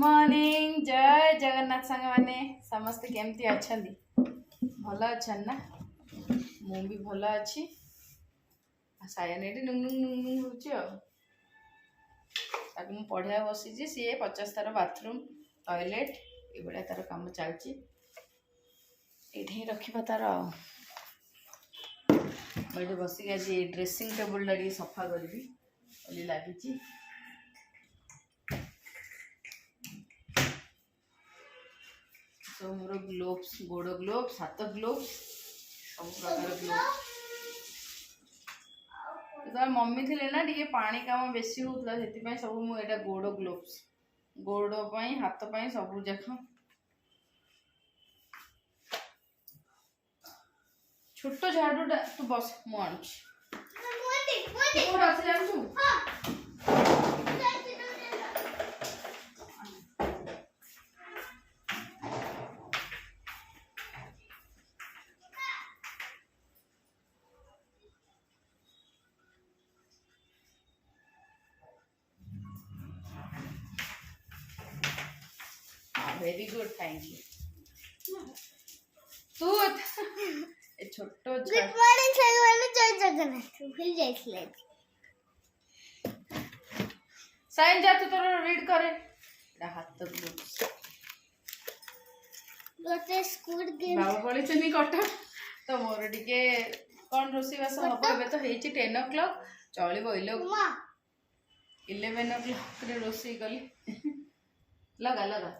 Morning जय जगन्नाथ सांग मैंने समस्ते केमती अच्छा भल अच्छा ना मु भी भल अच्छी सायन ये नुंग नुंग नुंग नुंग हो पढ़िया बसी सी 50 तार बाथरूम टॉयलेट ये तार कम चलती ये रखा तार मुझे बसिक आज ड्रेसिंग टेबुल सफा करी लगी सब मोर ग्लोव्स गोड़ ग्लोव्स हाथ ग्लोव्स सब प्रकार ग्लोव्स मम्मी थे ना टे पानी काम बेसी होता से सब मुझे गोड़ ग्लोव्स गोड़ हाथ सब जाक छोट झाड़ूटा तू बस मुझे वेरी गुड थैंक यू तू छोटो गुड मॉर्निंग सगळ्यांना जय जगन्नाथ भूल जायছিলে साइन जा तू तोर रीड करे हाथ ग्लोव्स गोटे स्कूल गेम बाबा पड़ी चनी कटा तो मोर टिके कौन रोसी बास हम एबे तो हेची 10 o'clock चलिबो 11 o'clock रे रोसी कली लगा लगा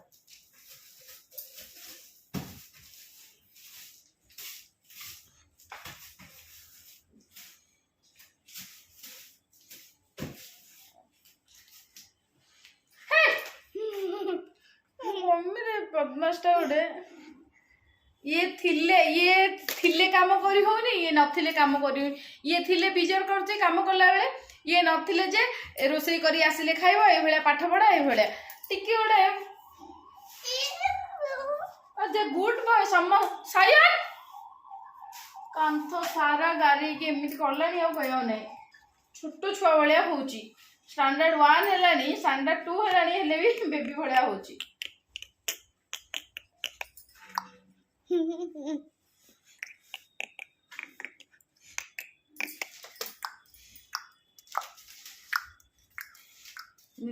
बदमाशटा गोटे ये थिले काम करी होनी ये नथिले काम करी ये थिले बिजर करते काम कला बेले ये नथिले जे रोसई करी आसिले खाइबो ए भलिया पाठ पढा ए भलिया टिके गोटे अजे गुड बॉय सम सायन कांथो सारा गारी के एमिति करलानी आ कहियो नै छोटो छुआ भलिया होउची स्टैंडर्ड 1 हेलानी स्टैंडर्ड 2 हेलानी हेले भी बेबी भलिया होउची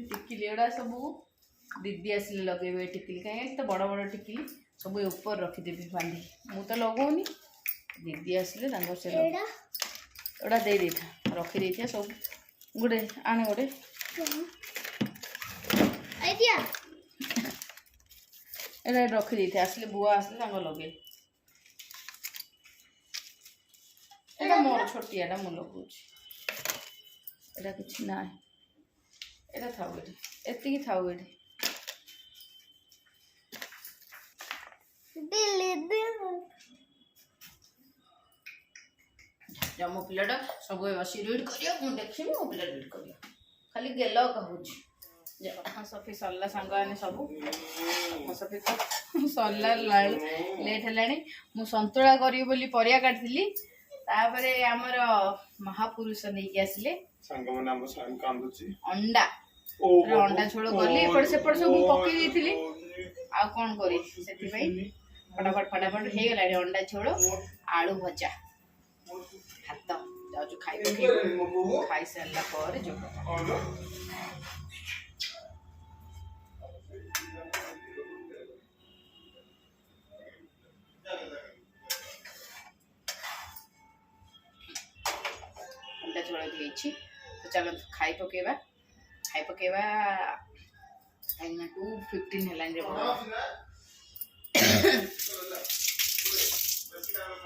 टिकिली एड़ा सब दीदी आसिले लगे टिकिली कहीं तो बड़ बड़ टिकिली सब ऊपर रखीदेवी बांधी मु तो लगौनी दीदी आसिले से एड़ा दे देथा रखी देथा सब गोटे आने गोटे एटा रखी देते आसले बुआ आसले लगे एटा मोर छोटियाटा मु लगुच एटा किछि ना एटा थाउ एटी एति थाउ एटी जब मो पिलाटा सब बस रीड करियो मु देखि मो पिला रीड करियो खाली गेल कहूछ सफी सरला सांग सब सफी सरला लेट है मु संतुला करी बोली परिया काटली तापरे हमर महापुरुष नहीं आसिले संग माने हम सांग कांदुची अंडा अंडा छोड़ गली एपट सेपट सब पकई देथिली आ कोन करी सेति भाई फटाफट हे गला अंडा छोड़ आलू भजा हाथ जाऊ खाई सारला पर जो छोड़ दी तो चलो खाई पकेबा 2:15 हेलान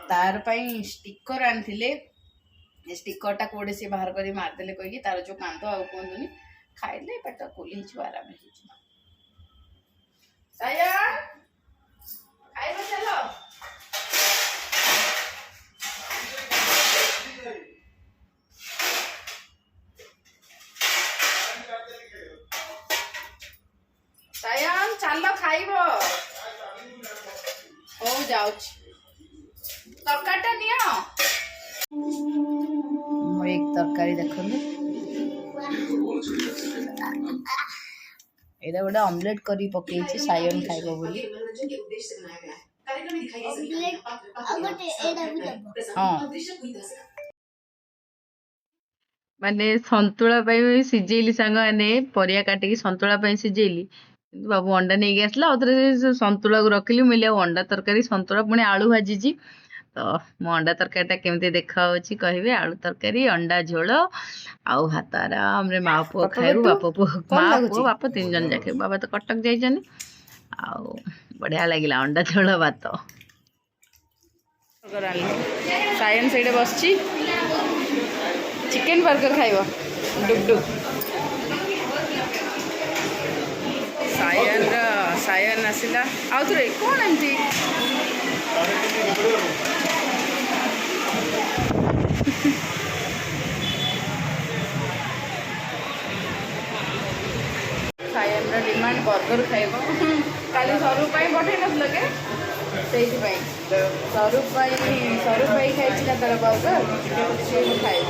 तार पाई स्टिकर आनथिले स्टिकरटा कोडे से बाहर करी मारदेले कहि तार जो कांदो आ कोंदुनी खाइले पेट कोली छु आराम हे साया खाइबो चलो सायन चलो खाइबो हो जाऊ तरकारीटा नियो एक तरकारी देखो ଏଇଟା ଗୋଟେ ଅମଲେଟ୍ କରି ପକେଇଛି ସାୟନ ଖାଇବ ବୋଲି। ହଁ ମାନେ ସନ୍ତୁଳା ପାଇଁ ସିଝେଇଲି ସାଙ୍ଗମାନେ, ପରିବା କାଟିକି ସନ୍ତୁଳା ପାଇଁ ସିଝେଇଲି, କିନ୍ତୁ ବାବୁ ଅଣ୍ଡା ନେଇକି ଆସିଲା। ଆଉ ଥରେ ସେ ସନ୍ତୁଳାକୁ ରଖିଲି, ମୁଁ କହିଲି ଆଉ ଅଣ୍ଡା ତରକାରୀ ସନ୍ତୁଳା ପୁଣି ଆଳୁ ଭାଜିଛି। ତ ମୋ ଅଣ୍ଡା ତରକାରୀଟା କେମିତି ଦେଖାହେଉଛି କହିବେ। ଆଳୁ ତରକାରୀ, ଅଣ୍ଡା ଝୋଳ ଆଉ ଭାତ ଆରାମରେ ମା ପୁଅ ଖାଇବୁ। ବାପ ପୁଅ, ମା ପୁଅ ବାପ 3 ଜଣ ଯାକେ। ବାବା ତ କଟକ ଯାଇଛନ୍ତି। ଆଉ ବଢ଼ିଆ ଲାଗିଲା ଅଣ୍ଡା ଝୋଳ ଭାତ। ସାୟନ ସେଇଠି ବସିଛି, ଚିକେନ ବର୍ଗର ଖାଇବ। ଡୁଗଡୁଗ ସାୟନ ଆସିଲା। ଆଉ ଥରେ କ'ଣ ଏମିତି ସାୟନର ଡିମାଣ୍ଡ ବର୍ଗର ଖାଇବ। କାଲି ସରୁ ପାଇଁ ପଠେଇ ନଥିଲ କି, ସେଇଥିପାଇଁ ସରୁ ଭାଇ ଖାଇଛି ନା ତାର ବର୍ଗର, ସିଏ ଖାଇବ।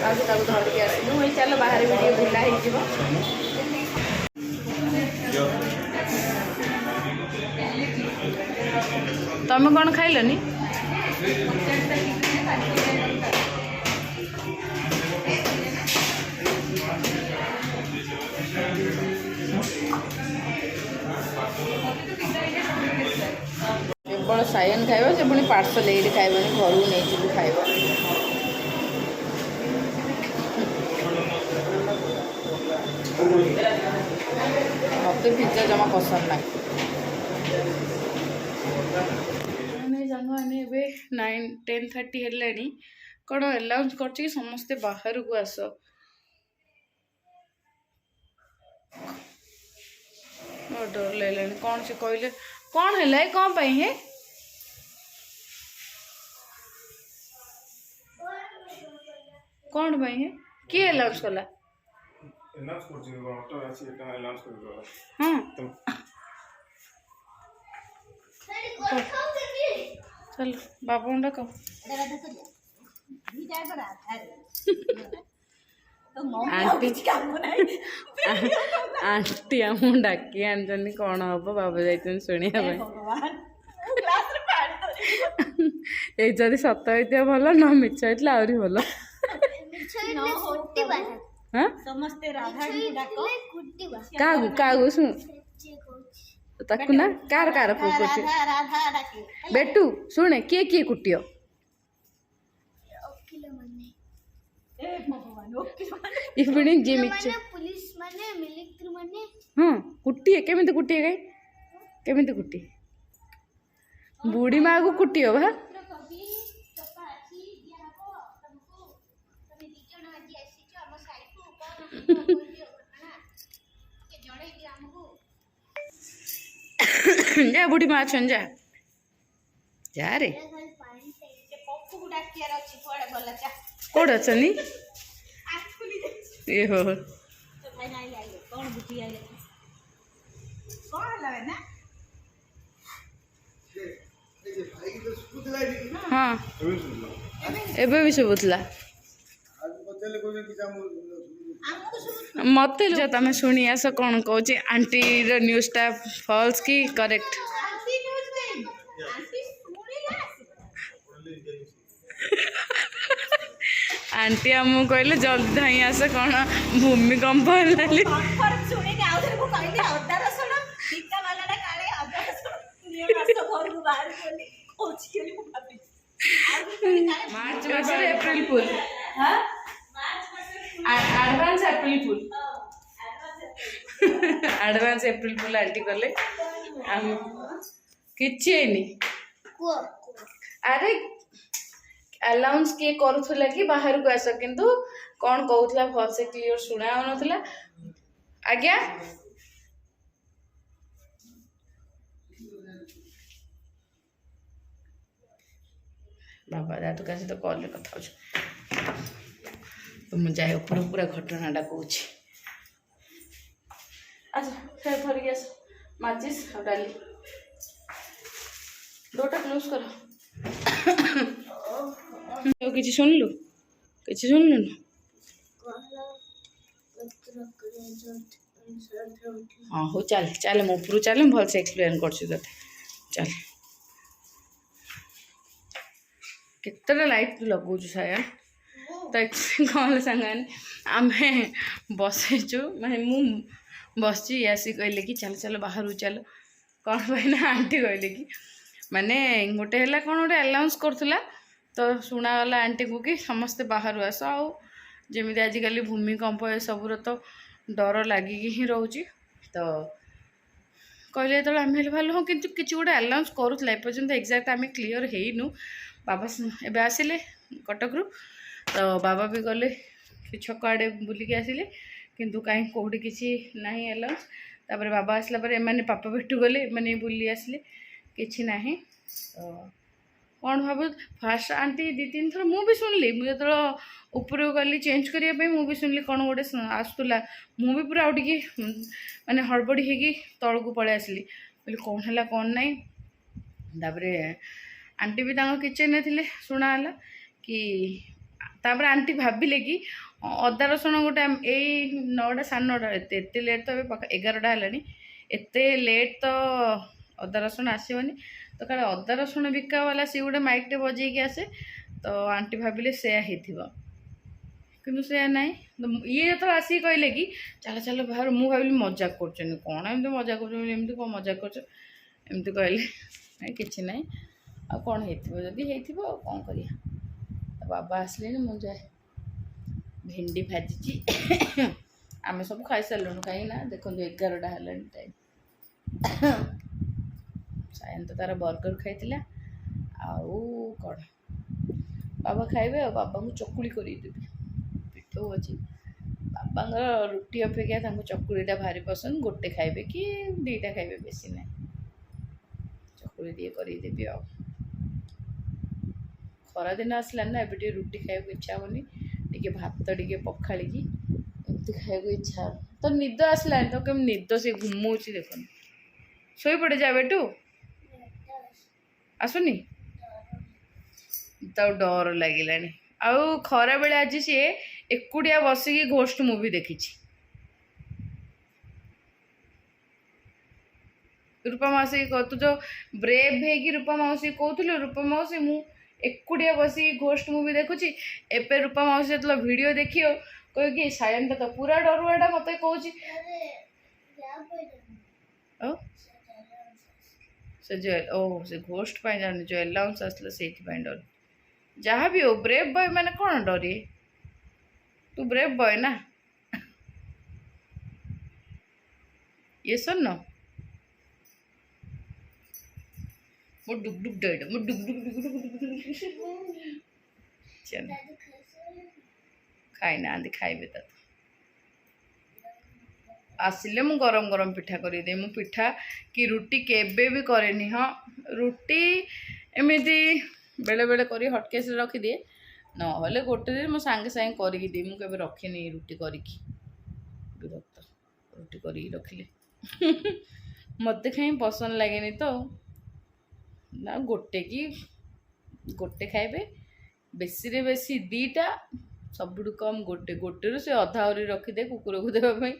ଆଉ ତାକୁ ଧରିକି ଆସିଲୁ। ଏଇ ଚାଲ ବାହାରେ ବି ଟିକେ ବୁଲା ହେଇଯିବ। ତମେ କ'ଣ ଖାଇଲନି? କେବଳ ସାୟନ ଖାଇବ, ସେ ପୁଣି ପାର୍ସଲ ଏଇଠି ଖାଇବନି, ଘରକୁ ନେଇଯିବୁ ଖାଇବ। ମତେ ପିଜ୍ଜା ଜମା ପସନ୍ଦ ନାହିଁ। ସାଙ୍ଗମାନେ ଏବେ 10:30 ହେଲାଣି। କ'ଣ ଆନାଉନ୍ସ କରୁଛି କି ସମସ୍ତେ ବାହାରକୁ ଆସ। ଡର ଲାଗିଲାଣି। କ'ଣ ସେ କହିଲେ? କ'ଣ ହେଲା? କ'ଣ ପାଇଁ? ହେ କ'ଣ ପାଇଁ? ହେ କିଏ ଆନାଉନ୍ସ କଲା? ହଁ ଚାଲ ବାବୁଙ୍କୁ ଡାକ। ଆଣ୍ଟି ଆମକୁ ଡାକି ଆଣିଛନ୍ତି। କ'ଣ ହବ? ବାବୁ ଯାଇଛନ୍ତି ଶୁଣିବା ପାଇଁ। ଏଇ ଯଦି ସତ ହେଇଥିବ ଭଲ, ନ ମିଛ ହେଇଥିଲେ ଆହୁରି ଭଲ। କାହାକୁ କାହାକୁ ଶୁଣ ତାକୁ ନା କାହାର ବେଟୁ ଶୁଣେ, କିଏ କିଏ କୁଟିଅ? ପୁଣି ଯିଏ ମିଛ ହଁ କୁଟିଏ। କେମିତି କୁଟିଏ? କାଇଁ କେମିତି କୁଟିଏ? ବୁଢ଼ୀ ମାଆକୁ କୁଟିଅ ବା। ଯା ବୁଢ଼ୀ ମା ଅଛନ୍ତି, ଯା ଯା ରେ। କୋଉଠି ଅଛନ୍ତି? ଏ ହୋ ହଁ ଏବେ ବି ଶୁଭୁଥିଲା। ମତେ ତମେ ଶୁଣି ଆସ କ'ଣ କହୁଛି। ଆଣ୍ଟିର ନ୍ୟୁଜ୍ଟା ଫଲ୍ସ କି କରେକ୍ଟ? ଆଣ୍ଟି ଆମକୁ କହିଲେ ଜଲ୍ଦି ଧାଇଁ ଆସ, କ'ଣ ଭୂମିକମ୍ପ ହେଲାଲି। ମାର୍ଚ୍ଚ ମାସରେ ଏପ୍ରିଲ ଫୁଲ, ଆଡଭାନ୍ସ ଏପ୍ରିଲ ଫୁଲ, ଆଡଭାନ୍ସ ଏପ୍ରିଲ ଫୁଲ ଆଣ୍ଟି କଲେ। କିଛି ହେଇନି। ଆରେ ଆନାଉନ୍ସ କିଏ କରୁଥିଲା କି ବାହାରକୁ ଆସ, କିନ୍ତୁ କ'ଣ କହୁଥିଲା ଭଲସେ କ୍ଲିୟର ଶୁଣା ହେଉନଥିଲା। ଆଜ୍ଞା ବାବା ଦାଦୁ କାହା ସହିତ କଲରେ କଥା ହଉଛି। ତ ମୁଁ ଯାଏ ଉପରକୁ, ପୁରା ଘଟଣାଟା କହୁଛି। ଆସ ଫେର ଧରିକି ଆସ ମାଚିସ୍ ଆଉ ଡାଲି। ଡୋରଟା କ୍ଲୋଜ କର। ଆଉ କିଛି ଶୁଣିଲୁ? କିଛି ଶୁଣିଲୁନି? ହଁ ହଉ ଚାଲେ ଚାଲେ ମୋ ଉପରୁ ଚାଲେ ମୁଁ ଭଲସେ ଏକ୍ସପ୍ଲେନ୍ କରୁଛି ତୋତେ। ଚାଲେ କେତେଟା ଲାଇଟ୍ ଲଗାଉଛୁ ସାୟା? ତ କ'ଣ ହେଲା ସାଙ୍ଗମାନେ ଆମେ ବସିଛୁ ମାନେ ମୁଁ ବସିଛି ଆସି କହିଲେ କି ଚାଲ ଚାଲ ବାହାରକୁ ଚାଲ। କ'ଣ ପାଇଁ ନା ଆଣ୍ଟି କହିଲେ କି ମାନେ ଗୋଟେ ହେଲା କ'ଣ ଗୋଟେ ଆନାଉନ୍ସ କରୁଥିଲା ତ ଶୁଣାଗଲା ଆଣ୍ଟିକୁ କି ସମସ୍ତେ ବାହାରୁ ଆସ। ଆଉ ଯେମିତି ଆଜିକାଲି ଭୂମିକମ୍ପ ଏସବୁର ତ ଡର ଲାଗିକି ହିଁ ରହୁଛି। ତ କହିଲେ ଯେତେବେଳେ ଆମେ ହେଲେ ଭଲ ହଁ କିନ୍ତୁ କିଛି ଗୋଟେ ଆନାଉନ୍ସ କରୁଥିଲା ଏପର୍ଯ୍ୟନ୍ତ ଏକ୍ଜାକ୍ଟ ଆମେ କ୍ଲିଅର୍ ହେଇନୁ। ବାବା ଏବେ ଆସିଲେ କଟକରୁ ତ ବାବା ବି ଗଲେ ଛକ ଆଡ଼େ ବୁଲିକି ଆସିଲେ କିନ୍ତୁ କାହିଁ କେଉଁଠି କିଛି ନାହିଁ ଆନାଉନ୍ସ। ତାପରେ ବାବା ଆସିଲା ପରେ ଏମାନେ ପାପା ଭେଟୁ ଗଲେ ଏମାନେ ବୁଲି ଆସିଲେ କିଛି ନାହିଁ। ତ କ'ଣ ଭାବୁ ଫାର୍ଷ୍ଟ ଆଣ୍ଟି 2-3 ଥର ମୁଁ ବି ଶୁଣିଲି ମୁଁ ଯେତେବେଳେ ଉପରକୁ ଗଲି ଚେଞ୍ଜ କରିବା ପାଇଁ ମୁଁ ବି ଶୁଣିଲି କ'ଣ ଗୋଟେ ଆସୁଥିଲା। ମୁଁ ବି ପୁରା ଆଉ ଟିକେ ମାନେ ହଡ଼ବଡ଼ି ହେଇକି ତଳକୁ ପଳେଇ ଆସିଲି କହିଲି କ'ଣ ହେଲା କ'ଣ ନାହିଁ। ତାପରେ ଆଣ୍ଟି ବି ତାଙ୍କ କିଚେନ୍ରେ ଥିଲେ ଶୁଣା ହେଲା କି ତାପରେ ଆଣ୍ଟି ଭାବିଲେ କି ଅଦା ରସୁଣ ଗୋଟେ ଏଇ 9ଟା 9:30 ଏତେ ଲେଟ୍ ତ ଏବେ 11ଟା ହେଲାଣି ଏତେ ଲେଟ୍ ତ ଅଦା ରସୁଣ ଆସିବନି ତ କାଳେ ଅଦା ରସୁଣ ବିକାବାଲା ସିଏ ଗୋଟେ ମାଇକ୍ଟେ ବଜେଇକି ଆସେ ତ ଆଣ୍ଟି ଭାବିଲେ ସେୟା ହେଇଥିବ କିନ୍ତୁ ସେୟା ନାହିଁ। ଇଏ ଯେତେବେଳେ ଆସିକି କହିଲେ କି ଚାଲ ଚାଲ ବାହାରୁ ମୁଁ ଭାବିଲି ମଜାକ କରୁଛନ୍ତି କ'ଣ ଏମିତି ମଜାକ କରୁଛନ୍ତି ଏମିତି କ'ଣ ମଜାକ କରୁଛ ଏମିତି କହିଲେ ନାଇଁ କିଛି ନାହିଁ ଆଉ କ'ଣ ହେଇଥିବ ଯଦି ହେଇଥିବ ଆଉ କ'ଣ କରିବା। ବାବା ଆସିଲେଣି ମୁଁ ଯାଏ ଭେଣ୍ଡି ଭାଜିଛି ଆମେ ସବୁ ଖାଇସାରିଲୁଣି କାହିଁକି ନା ଦେଖନ୍ତୁ 11ଟା ହେଲାଣି ଟାଇମ୍। ସାୟନ ତ ତାର ବର୍ଗର ଖାଇଥିଲା ଆଉ କ'ଣ ବାବା ଖାଇବେ ଆଉ ବାବାଙ୍କୁ ଚକୁଳି କରିଦେବି ପିଠଉ ଅଛି। ବାବାଙ୍କର ରୁଟି ଅପେକ୍ଷା ତାଙ୍କୁ ଚକୁଳିଟା ଭାରି ପସନ୍ଦ ଗୋଟେ ଖାଇବେ କି 2ଟା ଖାଇବେ ବେଶୀ ନାହିଁ ଚକୁଳି ଟିକେ କରିଦେବି ଆଉ। ଖରାଦିନ ଆସିଲାନି ନା ଏବେ ଟିକେ ରୁଟି ଖାଇବାକୁ ଇଚ୍ଛା ହେଉନି ଟିକେ ଭାତ ଟିକେ ପଖାଳିକି ଏମିତି ଖାଇବାକୁ ଇଚ୍ଛା ହେବ। ତ ନିଦ ଆସିଲାନି ତ କେମିତି ନିଦ ସେ ଘୁମଉଛି ଦେଖୁନି ଶୋଇପଡ଼େ ଯା ବେଟୁ ଆସୁନି ତାକୁ ଡର ଲାଗିଲାଣି। ଆଉ ଖରାବେଳେ ଆଜି ସିଏ ଏକୁଟିଆ ବସିକି ଘୋଷ୍ଟ ମୁଭି ଦେଖିଛି। ରୂପା ମାଉସୀ ତୁ ଯୋଉ ବ୍ରେଭ୍ ହେଇକି ରୂପା ମାଉସୀ କହୁଥିଲୁ ରୂପା ମାଉସୀ ମୁଁ ଏକୁଟିଆ ବସିକି ଘୋଷ୍ଟ ମୁଭି ଦେଖୁଛି। ଏବେ ରୂପା ମାଉସୀ ଯେତେବେଳେ ଭିଡ଼ିଓ ଦେଖିବ କହିକି ସାୟନଟା ତ ପୁରା ଡରୁଆଟା ମୋତେ କହୁଛି ସେ ସେ ଘୋଷ୍ଟ ପାଇଁ ଜାଣିନି ଯେଉଁ ଆନାଉନ୍ସ ଆସିଥିଲା ସେଇଥିପାଇଁ ଡର। ଯାହା ବି ହଉ ବ୍ରେଭ୍ ବୟ ମାନେ କ'ଣ ଡରିଏ ତୁ ବ୍ରେଭ୍ ବୟ ନା ଇଏ ଶୁନ ମୁଁ ଡୁକ୍ ଡୁକ୍ ଡେଡ଼ ମୁଁ ଡୁକ୍ ଡୁକ୍ ଡୁକ୍ ଡୁକ୍ ଖାଇନାହାନ୍ତି ଖାଇବେ ତ ଆସିଲେ ମୁଁ ଗରମ ଗରମ ପିଠା କରିଦେବି। ମୁଁ ପିଠା କି ରୁଟି କେବେ ବି କରେନି। ହଁ ରୁଟି ଏମିତି ବେଳେବେଳେ କରି ହଟକେସ୍ରେ ରଖିଦିଏ ନହେଲେ ଗୋଟେ ଦିନ ମୁଁ ସାଙ୍ଗେ ସାଙ୍ଗେ କରିକି ଦିଏ। ମୁଁ କେବେ ରଖିନି ରୁଟି କରିକି ବିରକ୍ତ ରୁଟି କରିକି ରଖିଲେ ମୋତେ କାହିଁ ପସନ୍ଦ ଲାଗେନି ତ ନା ଗୋଟେ ଖାଇବେ ବେଶୀରେ ବେଶୀ 2ଟା ସବୁଠୁ କମ୍ ଗୋଟେରୁ ସେ ଅଧା ଆହୁରି ରଖିଦେ କୁକୁରକୁ ଦେବା ପାଇଁ।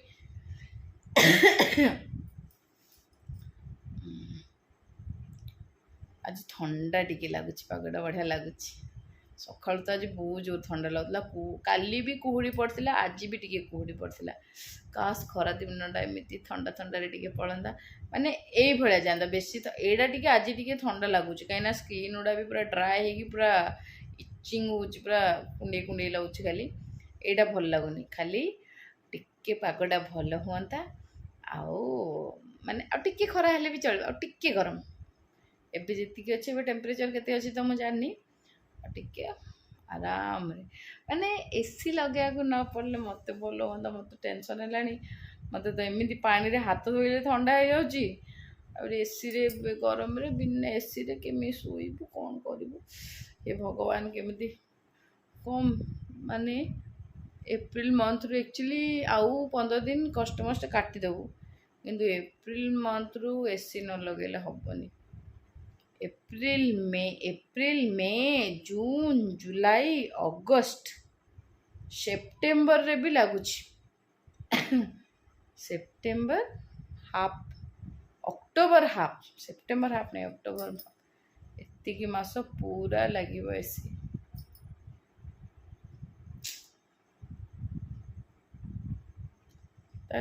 ଆଜି ଥଣ୍ଡା ଟିକେ ଲାଗୁଛି ପାଗଟା ବଢ଼ିଆ ଲାଗୁଛି। ସକାଳୁ ତ ଆଜି ବହୁତ ଜୋର ଥଣ୍ଡା ଲାଗୁଥିଲା କାଲି ବି କୁହୁଡ଼ି ପଡ଼ିଥିଲା ଆଜି ବି ଟିକେ କୁହୁଡ଼ି ପଡ଼ିଥିଲା। କାସ୍ ଖରା ଦିନଟା ଏମିତି ଥଣ୍ଡାରେ ଟିକେ ପଳନ୍ତା ମାନେ ଏଇଭଳିଆ ଯାଆନ୍ତା ବେଶୀ ତ ଏଇଟା ଟିକେ ଆଜି ଟିକେ ଥଣ୍ଡା ଲାଗୁଛି କାହିଁକିନା ସ୍କିନ୍ ଗୁଡ଼ା ବି ପୁରା ଡ୍ରାଏ ହେଇକି ପୁରା ଇଚିଙ୍ଗ ହେଉଛି ପୁରା କୁଣ୍ଡେଇ ଲାଗୁଛି ଖାଲି ଏଇଟା ଭଲ ଲାଗୁନି। ଖାଲି ଟିକେ ପାଗଟା ଭଲ ହୁଅନ୍ତା ଆଉ ମାନେ ଆଉ ଟିକେ ଖରା ହେଲେ ବି ଚଳିବ ଆଉ ଟିକେ ଗରମ ଏବେ ଯେତିକି ଅଛି ଏବେ ଟେମ୍ପରେଚର କେତେ ଅଛି ତ ମୁଁ ଜାଣିନି ଆଉ ଟିକେ ଆରାମରେ ମାନେ ଏସି ଲଗେଇବାକୁ ନ ପଡ଼ିଲେ ମୋତେ ଭଲ ହୁଅନ୍ତା। ମୋତେ ଟେନସନ୍ ହେଲାଣି ମୋତେ ତ ଏମିତି ପାଣିରେ ହାତ ଧୋଇଲେ ଥଣ୍ଡା ହେଇଯାଉଛି ଆଉ ଏସିରେ ଗରମରେ ବିନା ଏସିରେ କେମିତି ଶୋଇବୁ କ'ଣ କରିବୁ ଏ ଭଗବାନ କେମିତି କ'ଣ ମାନେ ଏପ୍ରିଲ ମନ୍ଥରୁ ଆକ୍ଚୁଆଲି ଆଉ 15 ଦିନ କଷ୍ଟମଷ୍ଟ କାଟିଦେବୁ କିନ୍ତୁ ଏପ୍ରିଲ ମନ୍ଥରୁ ଏସି ନ ଲଗେଇଲେ ହେବନି। April May June July August September रे भी लगुच September half October half September half नहीं अक्टोबर हाफ एतिकी मास पूरा लगे एसी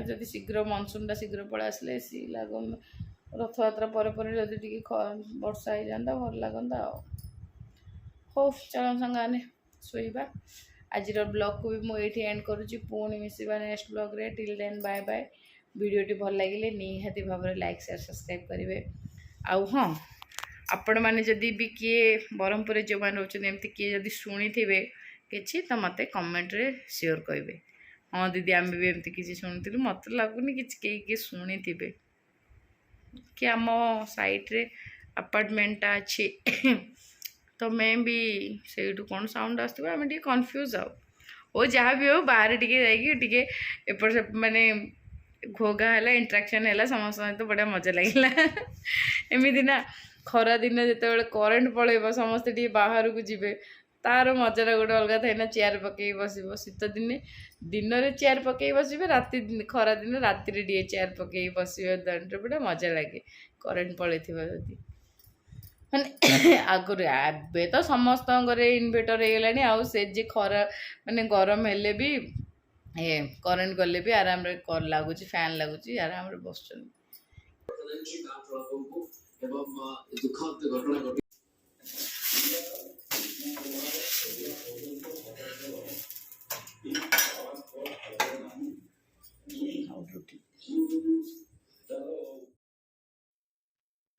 जदि शीघ्र मनसूनटा शीघ्र पड़े आसले एसी लग रथयात्रा पर जदि वर्षा हो जाता भल लगता हो चलो संगाने शोइबा आज ब्लॉग को भी मुझे एंड करुँची पुणी मिसवा नेक्स्ट ब्लॉग रे टिल देन बाय बाय वीडियोटी भल लगे निहाती भाव में लाइक शेयर सब्सक्राइब करेंगे आउ हाँ आपण मैंने जदि भी किए ब्रह्मपुर जो मैंने रोचे एमती किए जदि शुणी थे कि तो मत कमेंट रे शेयर करेंगे हाँ दीदी आम भी एमती किसी शुणुलु मत लगुनि कि शुणी थे कि आम साइट रे अपार्टमेंटा अच्छी तो मैं भी से कौन साउंड आम कन्फ्यूज आओ जहाँ भी हो बाहर टे एपट से माने घोगा है इंट्राक्शन है समस्त तो बढ़िया मजा लगे एमती ना खरा दिन जो करेन्ट पड़े समस्ते टे बाहर को जी तार मजा गोटे अलग था ना चेयर पकई बस शीत दिने दिन में चेयर पकई बस राति खरा दिन राति टे चेयर पकई बस दंड बड़ा मजा लगे करेन्ट पड़े जदि माने आगुरी एबे तो समस्त इनभेटर हो गलानी आउ से जे खरा माने गरम हेले भी ए करेन्ट गले भी आराम रे लगुच फैन लगुच आराम रे बस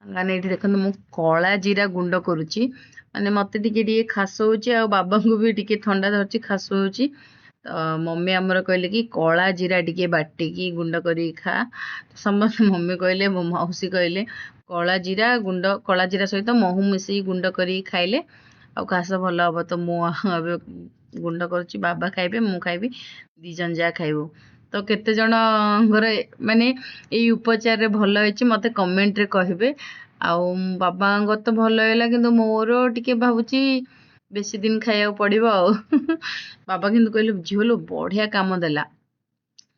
गाने देखो मु कला जीरा गुंड करुच्ची माने मत टे खास हो बाबा को भी टे ठंडा धरची खास हो तो मम्मी आमर कहले कि कला जीरा टे बाटिकी गुंड कर खा तो समस्त मम्मी कहले मो मौसी कहले कला जीरा सहित महू मिसई गुंड कर खाइले आ खास भल हम तो मुझे गुंड करुच्ची बाबा खाइबे मु खाइबी दी जन जा खाइबू तो केते जन माने यही उपचार रे भल होइछि मते कमेंट रे कहबे आउ बाबा तो भल हैला किंतु मोर टिके भाबुची बेसी दिन खाया पड़िबो आ बाबा किंतु कहले झियो बढ़िया काम देला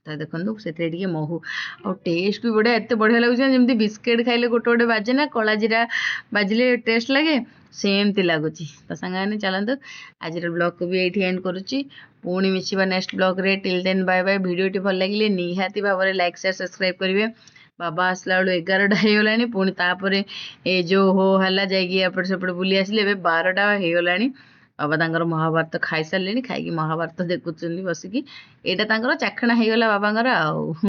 तो देखो से महू आ टेस्ट भी बढ़िया एत बढ़िया लगे जमी बिस्केट खाइले गोटे गोटे बाजे ना कला जीरा बाजिले टेस्ट लगे सेमती लगुच तो सांगे चलतु आज ब्लॉग को भी ये एंड करुच्ची पुणी मिसिबा नेक्स्ट ब्लॉग रे टिल देन बाय बाय वीडियोटी भल लगे निहाती भाव में लाइक शेयर सब्सक्राइब करेंगे बाबा आसला बेलू 11टा हो गलानी पुणी तापर ए जो हो हला जाइए एपट सेपट बुली आसिले 12टा हो गलानी बाबा तांकर महाभारत खाई सारे खाई महाभारत देखुं बसिकी यहाँ चाखणा हो गला बाबांकर आउ।